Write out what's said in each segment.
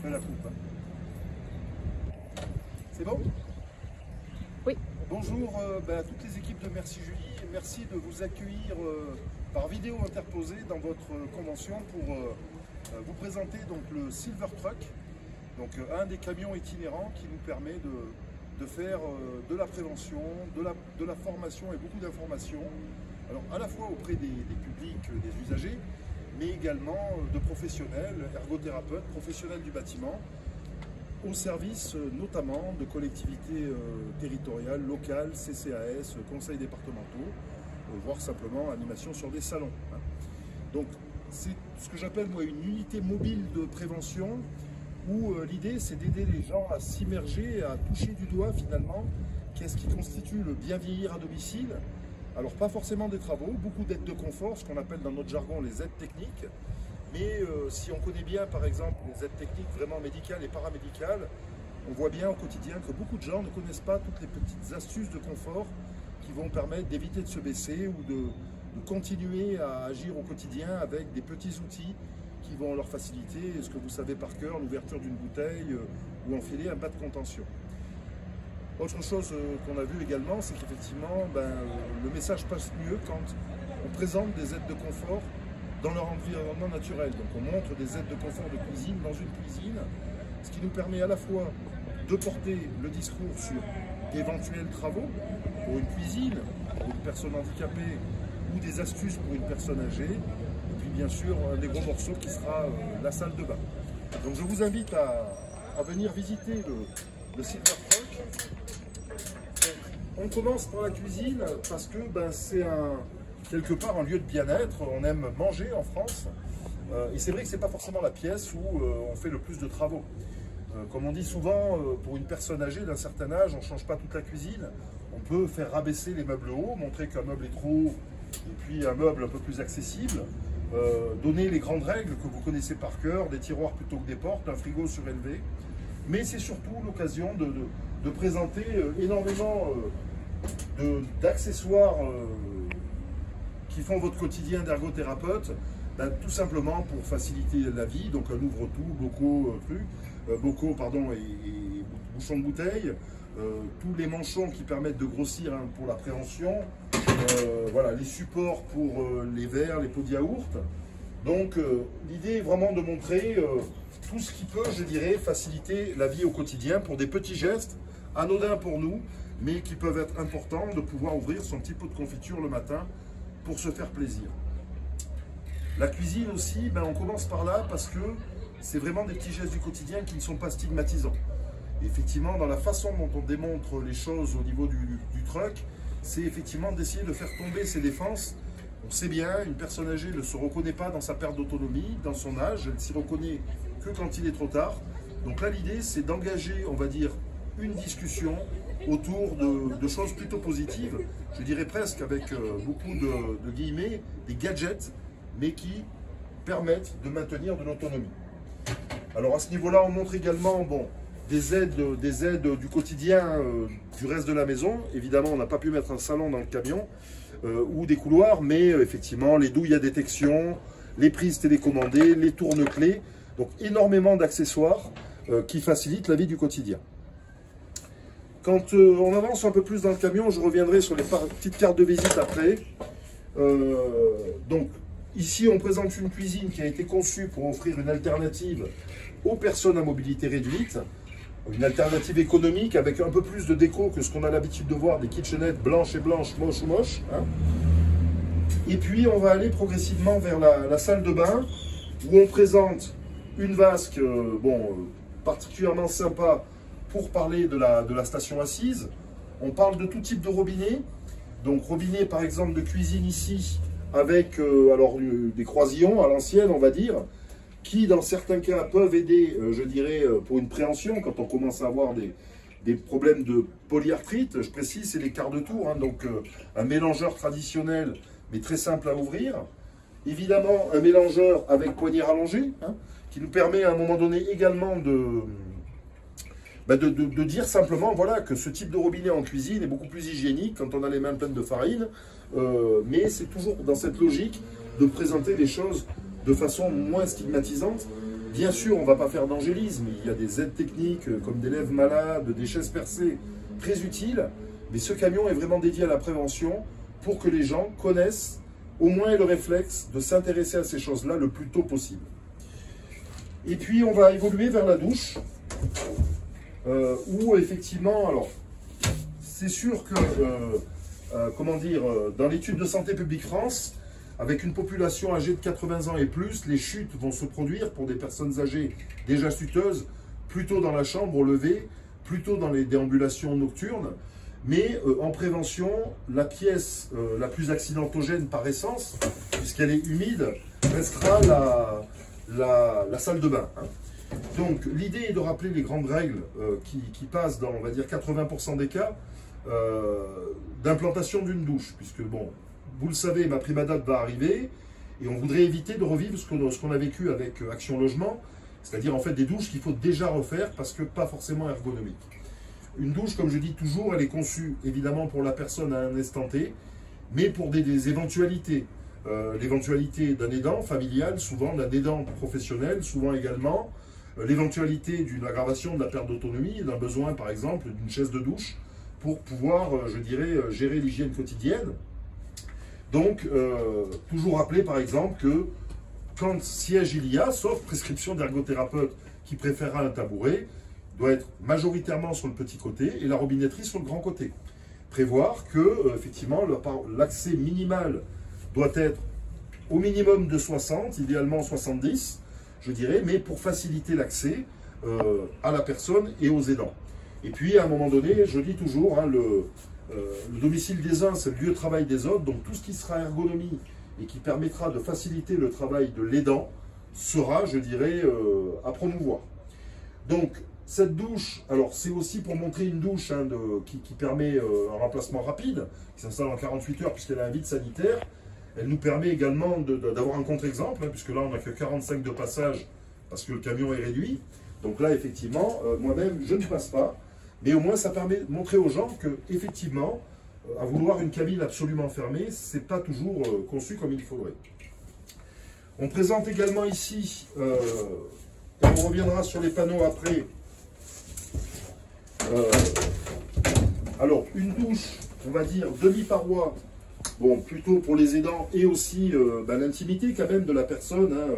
fais la coupe. Hein. C'est bon? Oui. Bonjour à toutes les équipes de Merci Julie. Merci de vous accueillir par vidéo interposée dans votre convention pour vous présenter donc, le Silver Truck, donc un des camions itinérants qui nous permet de faire de la prévention, de la formation et beaucoup d'informations, alors à la fois auprès des publics, des usagers, mais également de professionnels, ergothérapeutes, professionnels du bâtiment, au service notamment de collectivités territoriales, locales, CCAS, conseils départementaux, voire simplement animation sur des salons. Hein. Donc c'est ce que j'appelle moi une unité mobile de prévention où l'idée c'est d'aider les gens à s'immerger, à toucher du doigt finalement qu'est-ce qui constitue le bien vieillir à domicile. Alors pas forcément des travaux, beaucoup d'aides de confort, ce qu'on appelle dans notre jargon les aides techniques, mais si on connaît bien par exemple les aides techniques vraiment médicales et paramédicales, on voit bien au quotidien que beaucoup de gens ne connaissent pas toutes les petites astuces de confort qui vont permettre d'éviter de se baisser ou de continuer à agir au quotidien avec des petits outils qui vont leur faciliter, est-ce que vous savez par cœur, l'ouverture d'une bouteille ou enfiler un bas de contention. Autre chose qu'on a vu également, c'est qu'effectivement, le message passe mieux quand on présente des aides de confort dans leur environnement naturel. Donc on montre des aides de confort de cuisine dans une cuisine, ce qui nous permet à la fois de porter le discours sur d'éventuels travaux pour une cuisine, pour une personne handicapée ou des astuces pour une personne âgée, et puis bien sûr un des gros morceaux qui sera la salle de bain. Donc je vous invite à venir visiter le Silver Truck. On commence par la cuisine parce que c'est quelque part un lieu de bien-être. On aime manger en France et c'est vrai que ce n'est pas forcément la pièce où on fait le plus de travaux. Comme on dit souvent, pour une personne âgée d'un certain âge, on ne change pas toute la cuisine. On peut faire rabaisser les meubles hauts, montrer qu'un meuble est trop haut et puis un meuble un peu plus accessible. Donner les grandes règles que vous connaissez par cœur, des tiroirs plutôt que des portes, un frigo surélevé. Mais c'est surtout l'occasion de présenter énormément d'accessoires qui font votre quotidien d'ergothérapeute, tout simplement pour faciliter la vie. Donc un ouvre-tout, bocaux et bouchons de bouteille, tous les manchons qui permettent de grossir pour la préhension, voilà, les supports pour les verres, les pots de yaourt. Donc l'idée est vraiment de montrer tout ce qui peut, je dirais, faciliter la vie au quotidien pour des petits gestes, anodins pour nous, mais qui peuvent être importants, de pouvoir ouvrir son petit pot de confiture le matin pour se faire plaisir. La cuisine aussi, on commence par là parce que c'est vraiment des petits gestes du quotidien qui ne sont pas stigmatisants. Et effectivement, dans la façon dont on démontre les choses au niveau du truck, c'est effectivement d'essayer de faire tomber ses défenses. On sait bien, une personne âgée ne se reconnaît pas dans sa perte d'autonomie, dans son âge, elle ne s'y reconnaît que quand il est trop tard. Donc là, l'idée, c'est d'engager, on va dire, une discussion autour de choses plutôt positives, je dirais presque avec beaucoup de guillemets, des gadgets, mais qui permettent de maintenir de l'autonomie. Alors à ce niveau-là, on montre également des aides du quotidien du reste de la maison. Évidemment, on n'a pas pu mettre un salon dans le camion ou des couloirs, mais effectivement, les douilles à détection, les prises télécommandées, les tourne-clés, donc énormément d'accessoires qui facilitent la vie du quotidien. Quand on avance un peu plus dans le camion, je reviendrai sur les petites cartes de visite après. Donc ici, on présente une cuisine qui a été conçue pour offrir une alternative aux personnes à mobilité réduite, une alternative économique avec un peu plus de déco que ce qu'on a l'habitude de voir, des kitchenettes blanches et blanches, moches ou moches. Hein. Et puis, on va aller progressivement vers la salle de bain, où on présente une vasque particulièrement sympa pour parler de la station assise. On parle de tout type de robinet. Donc, robinet, par exemple, de cuisine ici, avec des croisillons à l'ancienne, on va dire, qui, dans certains cas, peuvent aider, je dirais, pour une préhension, quand on commence à avoir des problèmes de polyarthrite. Je précise, c'est les quarts de tour, hein, donc un mélangeur traditionnel, mais très simple à ouvrir. Évidemment, un mélangeur avec poignée rallongée, hein, qui nous permet à un moment donné également de dire simplement voilà, que ce type de robinet en cuisine est beaucoup plus hygiénique quand on a les mains pleines de farine, mais c'est toujours dans cette logique de présenter les choses de façon moins stigmatisante bien sûr, on ne va pas faire d'angélisme. Il y a des aides techniques comme des lèvres malades, des chaises percées, très utiles. Mais ce camion est vraiment dédié à la prévention pour que les gens connaissent au moins le réflexe de s'intéresser à ces choses-là le plus tôt possible. Et puis, on va évoluer vers la douche, où effectivement, alors, c'est sûr que, dans l'étude de Santé publique France, avec une population âgée de 80 ans et plus, les chutes vont se produire pour des personnes âgées déjà chuteuses, plutôt dans la chambre au lever, plutôt dans les déambulations nocturnes. Mais en prévention, la pièce la plus accidentogène par essence, puisqu'elle est humide, restera la salle de bain. Hein. Donc l'idée est de rappeler les grandes règles qui passent dans, on va dire, 80% des cas d'implantation d'une douche, puisque bon, vous le savez, ma prima date va arriver et on voudrait éviter de revivre ce qu'on a vécu avec Action Logement, c'est-à-dire en fait des douches qu'il faut déjà refaire parce que pas forcément ergonomiques. Une douche, comme je dis toujours, elle est conçue évidemment pour la personne à un instant T, mais pour des éventualités. L'éventualité d'un aidant familial, souvent d'un aidant professionnel, souvent également l'éventualité d'une aggravation de la perte d'autonomie, d'un besoin par exemple d'une chaise de douche pour pouvoir, je dirais, gérer l'hygiène quotidienne. Donc, toujours rappeler par exemple que quand siège il y a, sauf prescription d'ergothérapeute qui préférera un tabouret, doit être majoritairement sur le petit côté et la robinetterie sur le grand côté. Prévoir que, effectivement, l'accès minimal doit être au minimum de 60, idéalement 70, je dirais, mais pour faciliter l'accès à la personne et aux aidants. Et puis, à un moment donné, je dis toujours, hein, le domicile des uns, c'est le lieu de travail des autres, donc tout ce qui sera ergonomie et qui permettra de faciliter le travail de l'aidant sera, je dirais, à promouvoir. Donc, cette douche, alors c'est aussi pour montrer une douche hein, qui permet un remplacement rapide, qui s'installe en 48 heures puisqu'elle a un vide sanitaire. Elle nous permet également d'avoir un contre-exemple, hein, puisque là on n'a que 45 de passage parce que le camion est réduit. Donc là, effectivement, moi-même, je ne passe pas. Mais au moins, ça permet de montrer aux gens que, effectivement, à vouloir une cabine absolument fermée, ce n'est pas toujours conçu comme il faudrait. On présente également ici, et on reviendra sur les panneaux après, alors une douche, on va dire, demi-paroi, bon, plutôt pour les aidants, et aussi l'intimité quand même de la personne, hein,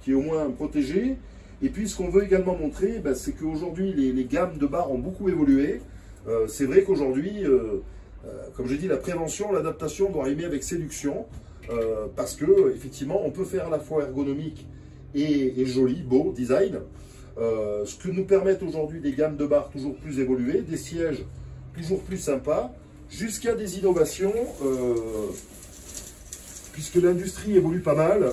qui est au moins protégée. Et puis, ce qu'on veut également montrer, c'est qu'aujourd'hui, les gammes de bars ont beaucoup évolué. C'est vrai qu'aujourd'hui, comme je dis, la prévention, l'adaptation doit rimer avec séduction, parce que effectivement, on peut faire à la fois ergonomique et joli, beau, design. Ce que nous permettent aujourd'hui des gammes de bars toujours plus évoluées, des sièges toujours plus sympas, jusqu'à des innovations, puisque l'industrie évolue pas mal.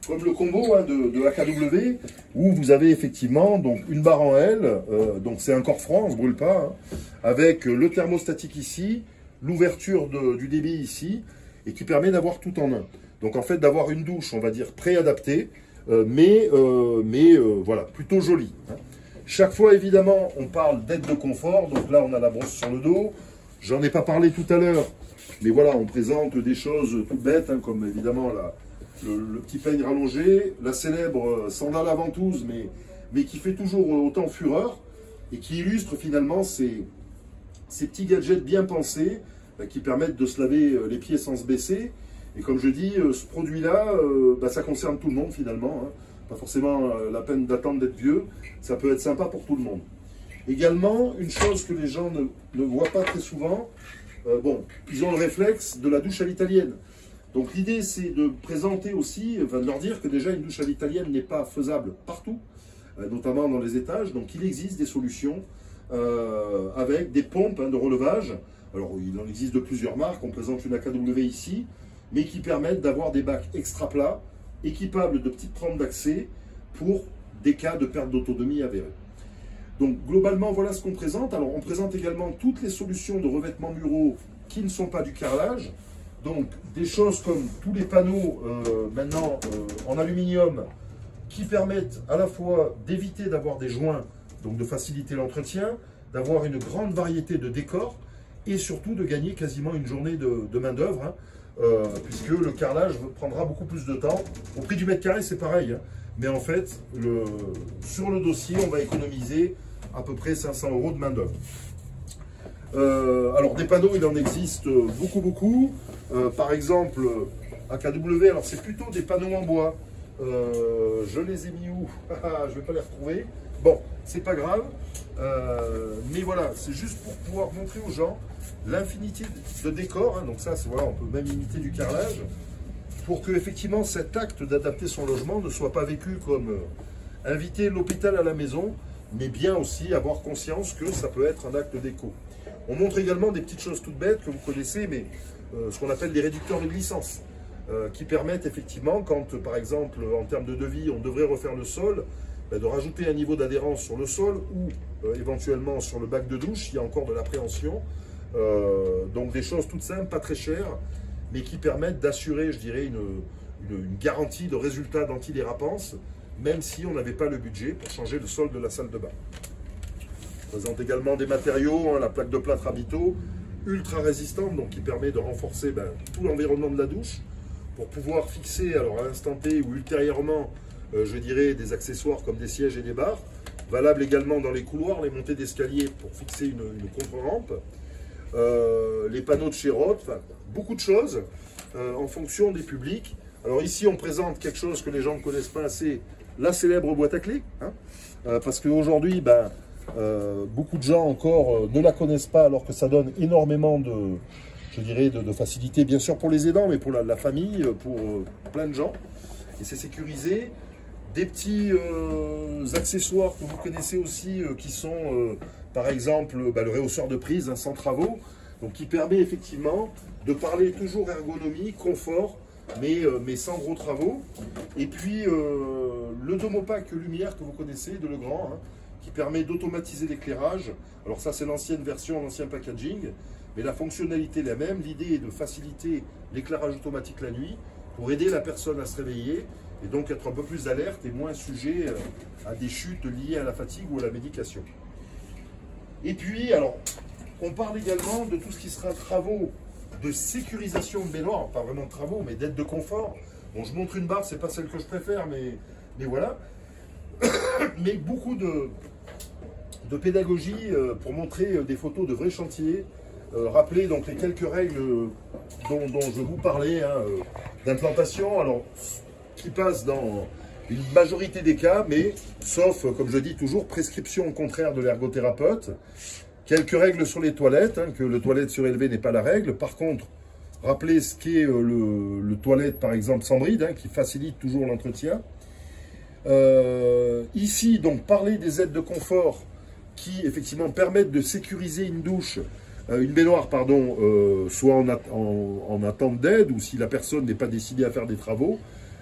Comme le combo hein, de AKW, où vous avez effectivement donc, une barre en L, donc c'est un corps franc, on ne se brûle pas, hein, avec le thermostatique ici, l'ouverture du débit ici, et qui permet d'avoir tout en un. Donc en fait d'avoir une douche, on va dire, préadaptée, mais voilà, plutôt jolie. Hein. Chaque fois, évidemment, on parle d'aide de confort, donc là on a la brosse sur le dos, j'en ai pas parlé tout à l'heure, mais voilà, on présente des choses toutes bêtes, hein, comme évidemment le petit peigne rallongé, la célèbre sandale à ventouse, mais qui fait toujours autant fureur, et qui illustre finalement ces petits gadgets bien pensés, qui permettent de se laver les pieds sans se baisser. Et comme je dis, ce produit-là, ça concerne tout le monde finalement, hein. Pas forcément la peine d'attendre d'être vieux, ça peut être sympa pour tout le monde. Également, une chose que les gens ne voient pas très souvent, bon, ils ont le réflexe de la douche à l'italienne. Donc l'idée c'est de présenter aussi, de leur dire que déjà une douche à l'italienne n'est pas faisable partout, notamment dans les étages, donc il existe des solutions avec des pompes hein, de relevage. Alors il en existe de plusieurs marques, on présente une AKW ici, mais qui permettent d'avoir des bacs extra plats, équipables de petites rampes d'accès pour des cas de perte d'autonomie avérée. Donc globalement voilà ce qu'on présente. Alors on présente également toutes les solutions de revêtements muraux qui ne sont pas du carrelage. Donc des choses comme tous les panneaux maintenant en aluminium qui permettent à la fois d'éviter d'avoir des joints, donc de faciliter l'entretien, d'avoir une grande variété de décors et surtout de gagner quasiment une journée de main d'œuvre. Hein. puisque le carrelage prendra beaucoup plus de temps. Au prix du mètre carré, c'est pareil, hein. Mais en fait, sur le dossier, on va économiser à peu près 500 € de main-d'œuvre. Alors, des panneaux, il en existe beaucoup. Par exemple, AKW, alors c'est plutôt des panneaux en bois. Je les ai mis où? Je ne vais pas les retrouver. Bon, c'est pas grave. Mais voilà, c'est juste pour pouvoir montrer aux gens l'infinité de décors. Hein. Donc ça, voilà, on peut même imiter du carrelage. Pour que effectivement cet acte d'adapter son logement ne soit pas vécu comme inviter l'hôpital à la maison, mais bien aussi avoir conscience que ça peut être un acte déco. On montre également des petites choses toutes bêtes que vous connaissez, mais ce qu'on appelle les réducteurs de glissance, qui permettent effectivement, quand par exemple en termes de devis, on devrait refaire le sol, de rajouter un niveau d'adhérence sur le sol ou éventuellement sur le bac de douche, il y a encore de l'appréhension. Donc des choses toutes simples, pas très chères, mais qui permettent d'assurer, je dirais, une garantie de résultat d'antidérapance, même si on n'avait pas le budget pour changer le sol de la salle de bain. On présente également des matériaux, hein, la plaque de plâtre Habito, ultra résistante, donc qui permet de renforcer tout l'environnement de la douche, pour pouvoir fixer, alors à l'instant T ou ultérieurement, je dirais, des accessoires comme des sièges et des barres, valable également dans les couloirs, les montées d'escalier pour fixer une contre-rampe, les panneaux de chez Roth, enfin, beaucoup de choses en fonction des publics. Alors ici, on présente quelque chose que les gens ne connaissent pas assez, la célèbre boîte à clés, hein, parce qu'aujourd'hui, beaucoup de gens encore ne la connaissent pas, alors que ça donne énormément je dirais, de facilité, bien sûr pour les aidants, mais pour la famille, pour plein de gens. Et c'est sécurisé. Des petits accessoires que vous connaissez aussi, qui sont, par exemple, le réhausseur de prise, hein, sans travaux, donc qui permet effectivement de parler toujours ergonomie, confort, mais sans gros travaux. Et puis, le Domopack lumière que vous connaissez, de Legrand, hein, qui permet d'automatiser l'éclairage. Alors ça, c'est l'ancienne version, l'ancien packaging, mais la fonctionnalité est la même. L'idée est de faciliter l'éclairage automatique la nuit pour aider la personne à se réveiller et donc être un peu plus alerte et moins sujet à des chutes liées à la fatigue ou à la médication. Et puis, alors, on parle également de tout ce qui sera travaux de sécurisation de baignoire, pas vraiment de travaux, mais d'aide de confort. Bon, je montre une barre, c'est pas celle que je préfère, mais voilà. Mais beaucoup de pédagogie pour montrer des photos de vrais chantiers, rappeler donc les quelques règles dont je vous parlais, hein, d'implantation, alors qui passent dans une majorité des cas, mais sauf, comme je dis toujours, prescription au contraire de l'ergothérapeute. Quelques règles sur les toilettes, hein, que le toilette surélevé n'est pas la règle. Par contre, rappelez ce qu'est le toilette, par exemple, sans bride, hein, qui facilite toujours l'entretien. Ici, donc, parler des aides de confort qui, effectivement, permettent de sécuriser une douche, une baignoire, pardon, soit en attente d'aide, ou si la personne n'est pas décidée à faire des travaux,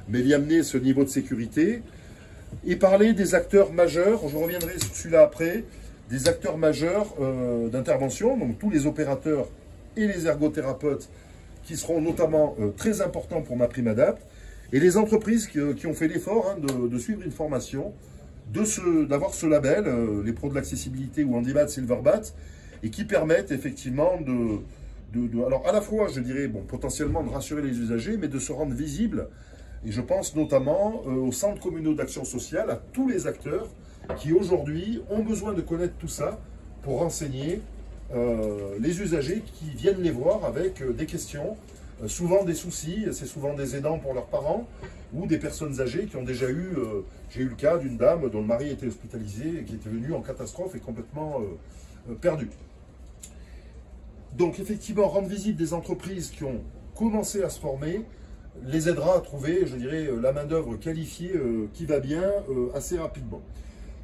mais d'y amener ce niveau de sécurité. Et parler des acteurs majeurs, je reviendrai sur celui-là après, des acteurs majeurs d'intervention, donc tous les opérateurs et les ergothérapeutes qui seront notamment très importants pour MaPrimeAdapt, et les entreprises qui ont fait l'effort, hein, de suivre une formation, d'avoir ce label, les pros de l'accessibilité ou Handibat Silverbat, et qui permettent effectivement alors à la fois, je dirais, bon, potentiellement de rassurer les usagers, mais de se rendre visible. Et je pense notamment aux centres communaux d'action sociale, à tous les acteurs qui aujourd'hui ont besoin de connaître tout ça pour renseigner les usagers qui viennent les voir avec des questions, souvent des soucis, c'est souvent des aidants pour leurs parents ou des personnes âgées qui ont déjà eu, j'ai eu le cas d'une dame dont le mari était hospitalisé et qui était venue en catastrophe et complètement perdue. Donc effectivement, rendre visible des entreprises qui ont commencé à se former les aidera à trouver, je dirais, la main-d'œuvre qualifiée qui va bien assez rapidement.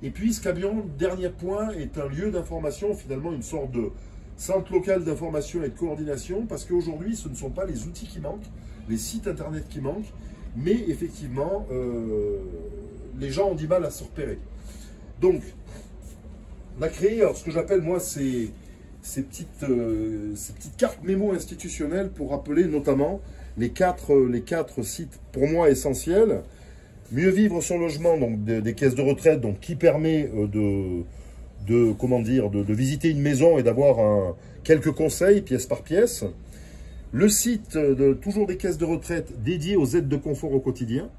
Et puis, Scabion, dernier point, est un lieu d'information, finalement une sorte de centre local d'information et de coordination, parce qu'aujourd'hui, ce ne sont pas les outils qui manquent, les sites internet qui manquent, mais effectivement, les gens ont du mal à se repérer. Donc, on a créé, alors, ce que j'appelle, moi, ces petites cartes mémo institutionnelles pour rappeler notamment les quatre sites, pour moi, essentiels. Mieux vivre son logement, donc des caisses de retraite, donc qui permet de visiter une maison et d'avoir quelques conseils, pièce par pièce. Le site de toujours des caisses de retraite dédié aux aides de confort au quotidien.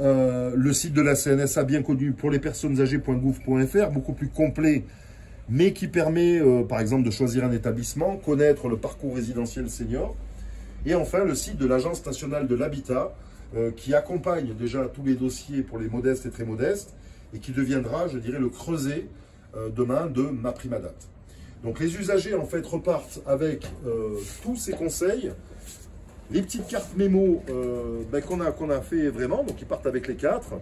Le site de la CNSA bien connu pour les personnes âgées.gouv.fr, beaucoup plus complet, mais qui permet par exemple de choisir un établissement, connaître le parcours résidentiel senior. Et enfin le site de l'Agence nationale de l'habitat qui accompagne déjà tous les dossiers pour les modestes et très modestes et qui deviendra, je dirais, le creuset demain de MaPrimaDat. Donc les usagers en fait repartent avec tous ces conseils, les petites cartes mémo qu'on a fait vraiment, donc ils partent avec les 4.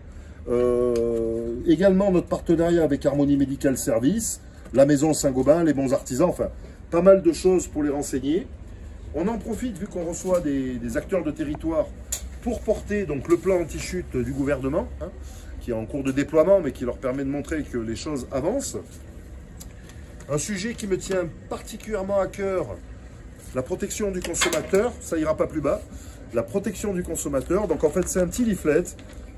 Également notre partenariat avec Harmonie Médical Service, la Maison Saint-Gobain, les bons artisans, enfin pas mal de choses pour les renseigner. On en profite vu qu'on reçoit des acteurs de territoire pour porter donc le plan anti-chute du gouvernement, qui est en cours de déploiement mais qui leur permet de montrer que les choses avancent. Un sujet qui me tient particulièrement à cœur, la protection du consommateur, ça ira pas plus bas, la protection du consommateur. Donc en fait c'est un petit leaflet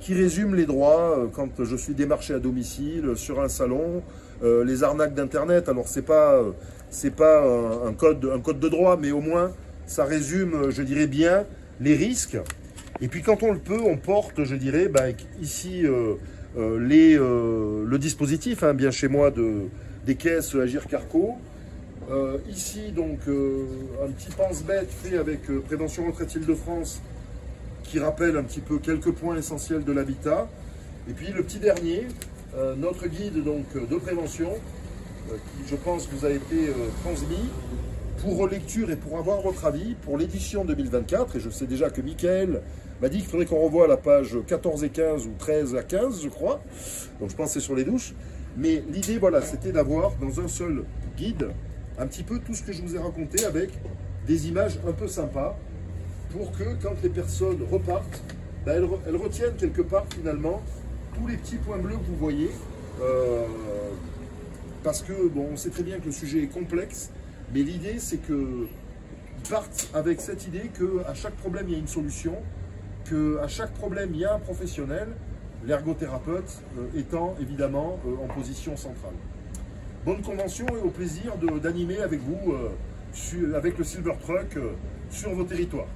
qui résume les droits quand je suis démarché à domicile, sur un salon, les arnaques d'internet. Alors c'est pas un code de droit, mais au moins ça résume, je dirais bien, les risques. Et puis quand on le peut, on porte, je dirais, ici le dispositif, bien chez moi, des caisses Agir Carco. Ici, donc, un petit pense-bête fait avec Prévention Retraite Île-de-France qui rappelle un petit peu quelques points essentiels de l'habitat. Et puis le petit dernier, notre guide donc, de prévention, qui je pense vous a été transmis pour relecture et pour avoir votre avis pour l'édition 2024. Et je sais déjà que Mickaël m'a dit qu'il faudrait qu'on revoie la page 14 et 15 ou 13 à 15, je crois. Donc je pense que c'est sur les douches. Mais l'idée, voilà, c'était d'avoir dans un seul guide un petit peu tout ce que je vous ai raconté avec des images un peu sympas pour que quand les personnes repartent, elles retiennent quelque part finalement tous les petits points bleus que vous voyez. Parce que, bon, on sait très bien que le sujet est complexe, mais l'idée c'est qu'ils partent avec cette idée qu'à chaque problème il y a une solution, qu'à chaque problème il y a un professionnel, l'ergothérapeute étant évidemment en position centrale. Bonne convention et au plaisir d'animer avec vous, avec le Silver Truck sur vos territoires.